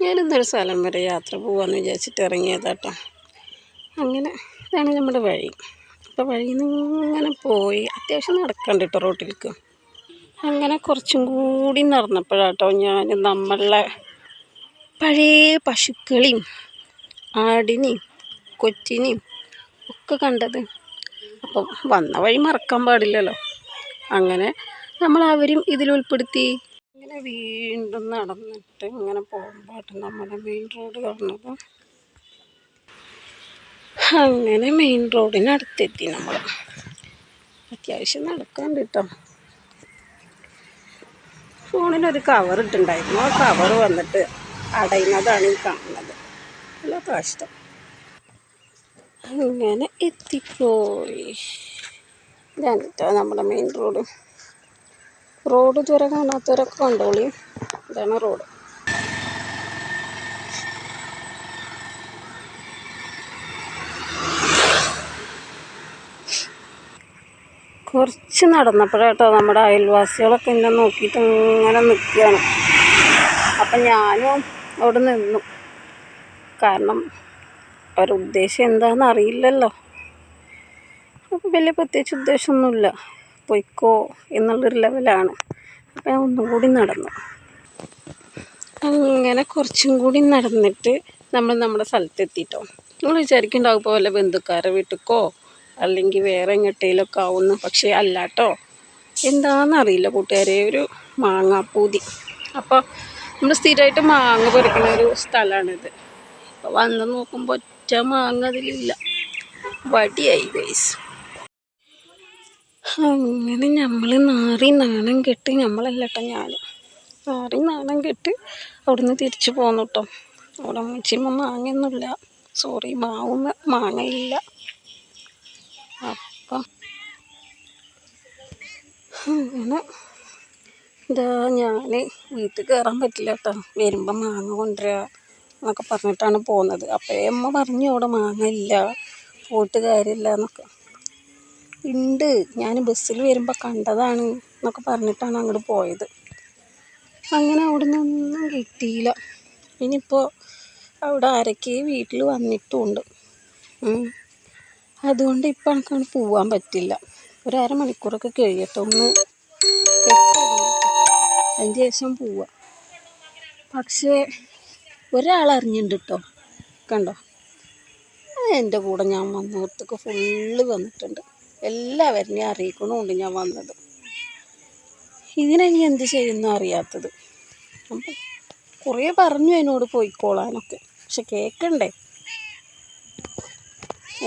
ഞാനിന്നൊരു സ്ഥലം വരെ യാത്ര പോകാമെന്ന് വിചാരിച്ചിട്ട് ഇറങ്ങിയതാട്ടോ. അങ്ങനെ ഇതാണ് നമ്മുടെ വഴി. അപ്പോൾ വഴിയിൽ നിന്ന് ഇങ്ങനെ പോയി അത്യാവശ്യം നടക്കണ്ട കേട്ടോ റോട്ടിലേക്ക്. അങ്ങനെ കുറച്ചും കൂടി നടന്നപ്പോഴാട്ടോ ഞാൻ നമ്മളെ പഴയ പശുക്കളെയും ആടിനെയും കൊറ്റിനെയും ഒക്കെ കണ്ടത്. അപ്പം വന്ന വഴി മറക്കാൻ പാടില്ലല്ലോ. അങ്ങനെ നമ്മൾ അവരും ഇതിലുൾപ്പെടുത്തി. ഇങ്ങനെ വീണ്ടും നടന്നിട്ട് ഇങ്ങനെ പോകുമ്പോഴാണ് നമ്മുടെ മെയിൻ റോഡ് കാണുന്നത്. അങ്ങനെ മെയിൻ റോഡിനടുത്തെത്തി നമ്മൾ. അത്യാവശ്യം നടക്കാണ്ട് കേട്ടോ. ഫോണിലൊരു കവർ ഇട്ടുണ്ടായിരുന്നു. ആ കവർ വന്നിട്ട് അടയുന്നതാണ് ഈ കാണുന്നത്. നല്ല കഷ്ടം. അങ്ങനെ എത്തിപ്പോയി. ഇതാണ് കേട്ടോ നമ്മുടെ മെയിൻ റോഡ്. റോഡ് ഇതുവരെ കാണാത്തവരൊക്കെ കണ്ടോളി. ഇതാണ് റോഡ്. കുറച്ച് നടന്നപ്പോഴാട്ടോ നമ്മുടെ അയൽവാസികളൊക്കെ എന്നെ നോക്കിയിട്ട് ഇങ്ങനെ നിൽക്കുകയാണ്. അപ്പം ഞാനും അവിടെ നിന്നു. കാരണം അവരുടെ ഉദ്ദേശം എന്താണെന്ന് അറിയില്ലല്ലോ. അപ്പം വലിയ പ്രത്യേകിച്ച് ഉദ്ദേശമൊന്നുമില്ല, പൊയ്ക്കോ എന്നുള്ളൊരു ലെവലാണ്. അപ്പം ഞാൻ ഒന്നും കൂടി നടന്നു. അങ്ങനെ കുറച്ചും കൂടി നടന്നിട്ട് നമ്മൾ നമ്മുടെ സ്ഥലത്തെത്തിയിട്ടോ. നമ്മൾ വിചാരിക്കുന്നുണ്ടാവും ഇപ്പോൾ വല്ല ബന്ധുക്കാരുടെ വീട്ടിലേക്കോ അല്ലെങ്കിൽ വേറെ എങ്ങോട്ടേലൊക്കെ ആവുന്നു. പക്ഷേ അല്ല കേട്ടോ. എന്താണെന്നറിയില്ല കൂട്ടുകാരെ, ഒരു മാങ്ങാപ്പൂതി. അപ്പോൾ നമ്മൾ സ്ഥിരമായിട്ട് മാങ്ങ പറിക്കുന്ന ഒരു സ്ഥലമാണിത്. അപ്പോൾ വന്ന് നോക്കുമ്പോൾ ഒറ്റ മാങ്ങ അതിലില്ല. വടിയായി ഗൈസ്. അങ്ങനെ നമ്മൾ നാണം കെട്ട്, നമ്മളല്ല കേട്ടോ, ഞാൻ നാണം കെട്ട് അവിടുന്ന് തിരിച്ചു പോന്നു കേട്ടോ. അവിടെ മുച്ചിമ്മ മാങ്ങയൊന്നുമില്ല, സോറി, മാങ്ങയില്ല. അപ്പം അങ്ങനെ ഇതാ ഞാൻ വീട്ടിൽ കയറാൻ പറ്റില്ല കേട്ടോ. വരുമ്പോൾ മാങ്ങ കൊണ്ടുവരിക എന്നൊക്കെ പറഞ്ഞിട്ടാണ് പോകുന്നത്. അപ്പോഴേ അമ്മ പറഞ്ഞു അവിടെ മാങ്ങ ഇല്ല, പോയിട്ട് കാര്യമില്ല എന്നൊക്കെ. ഉണ്ട്, ഞാൻ ബസ്സിൽ വരുമ്പോൾ കണ്ടതാണ് എന്നൊക്കെ പറഞ്ഞിട്ടാണ് അങ്ങോട്ട് പോയത്. അങ്ങനെ അവിടെ നിന്നൊന്നും കിട്ടിയില്ല. ഇനിയിപ്പോൾ അവിടെ ആരൊക്കെ വീട്ടിൽ വന്നിട്ടുമുണ്ട്. അതുകൊണ്ട് ഇപ്പം എനിക്കങ്ങനെ പോവാൻ പറ്റില്ല. ഒരു അരമണിക്കൂറൊക്കെ കഴിയട്ടെ, ഒന്ന് അതിന് ശേഷം പോവുക. പക്ഷേ ഒരാളറിഞ്ഞിട്ടുണ്ട് കേട്ടോ, കണ്ടോ, എൻ്റെ കൂടെ ഞാൻ വന്നിടത്തേക്ക് ഫുള്ള് വന്നിട്ടുണ്ട്. എല്ലാവരെയും അറിയിക്കണമുണ്ട് ഞാൻ വന്നത്. ഇതിനെനി എന്ത് ചെയ്യുന്ന അറിയാത്തത്. അപ്പം കുറേ പറഞ്ഞു എന്നോട് പോയിക്കോളാനൊക്കെ, പക്ഷെ കേൾക്കണ്ടേ.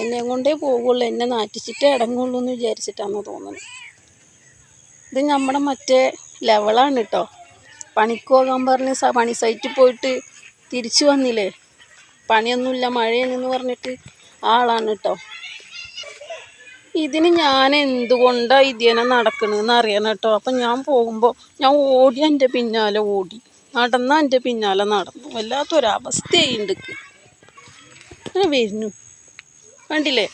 എന്നെ കൊണ്ടേ പോകുള്ളൂ, എന്നെ നാറ്റിച്ചിട്ടേ അടങ്ങുള്ളൂ എന്ന് വിചാരിച്ചിട്ടാണെന്ന് തോന്നുന്നത്. ഇത് നമ്മുടെ മറ്റേ ലെവലാണ് കേട്ടോ. പണിക്ക് പോകാൻ പറഞ്ഞ് പണി സൈറ്റിൽ പോയിട്ട് തിരിച്ചു വന്നില്ലേ, പണിയൊന്നുമില്ല മഴയാണെന്ന് പറഞ്ഞിട്ട് ആളാണ് കേട്ടോ. ഇതിന് ഞാൻ എന്തുകൊണ്ടാണ് ഇതിനെ നടക്കണമെന്ന് അറിയണം കേട്ടോ. അപ്പം ഞാൻ പോകുമ്പോൾ ഞാൻ ഓടി, എൻ്റെ പിന്നാലെ ഓടി, നടന്നാൽ എൻ്റെ പിന്നാലെ നടന്നു. വല്ലാത്തൊരവസ്ഥയുണ്ട്. അങ്ങനെ വരുന്നു, കണ്ടില്ലേ.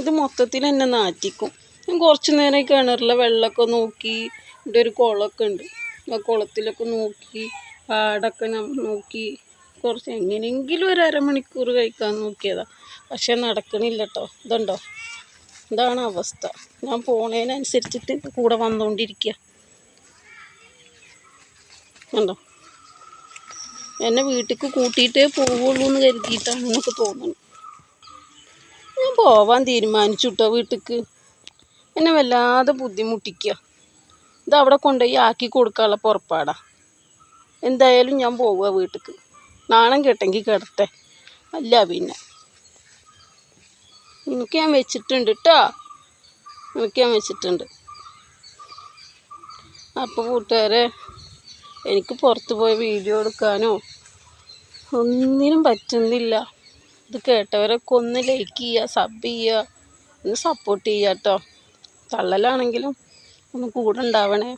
ഇത് മൊത്തത്തിൽ എന്നെ നാറ്റിക്കും. ഞാൻ കുറച്ച് നേരം കിണറിലെ വെള്ളമൊക്കെ നോക്കി. ഇവിടെ ഒരു കുളമൊക്കെ ഉണ്ട്, ആ കുളത്തിലൊക്കെ നോക്കി, പാടൊക്കെ നോക്കി, കുറച്ച് എങ്ങനെയെങ്കിലും ഒരു അരമണിക്കൂർ കഴിക്കാൻ നോക്കിയതാണ്. പക്ഷെ നടക്കണില്ല കേട്ടോ. ഇതുണ്ടോ, ഇതാണ് അവസ്ഥ. ഞാൻ പോണതിനനുസരിച്ചിട്ട് കൂടെ വന്നുകൊണ്ടിരിക്കുക. കണ്ടോ, എന്നെ വീട്ടിലേക്ക് കൂട്ടിയിട്ടേ പോവുള്ളൂ എന്ന് കരുതിയിട്ടാണ് എനിക്ക് തോന്നുന്നത്. ഞാൻ പോവാൻ തീരുമാനിച്ചു കേട്ടോ വീട്ടിലേക്ക്. എന്നെ വല്ലാതെ ബുദ്ധിമുട്ടിക്കുക. ഇതവിടെ കൊണ്ടുപോയി ആക്കി കൊടുക്കാനുള്ള പുറപ്പാടാ. എന്തായാലും ഞാൻ പോവുക വീട്ടിലേക്ക്. നാണം കെട്ടെങ്കിൽ കിടട്ടെ, അല്ല പിന്നെ. എനിക്ക് ഞാൻ വെച്ചിട്ടുണ്ട് കേട്ടോ, എനിക്ക് ഞാൻ വെച്ചിട്ടുണ്ട്. അപ്പോൾ കൂട്ടുകാരെ, എനിക്ക് പുറത്ത് പോയി വീഡിയോ എടുക്കാനോ ഒന്നിനും പറ്റുന്നില്ല. ഇത് കേട്ടവരൊക്കെ ഒന്ന് ലൈക്ക് ചെയ്യുക, സബ് ചെയ്യുക, ഒന്ന് സപ്പോർട്ട് ചെയ്യുക കേട്ടോ. തള്ളലാണെങ്കിലും ഒന്ന് കൂടെ ഉണ്ടാവണേ.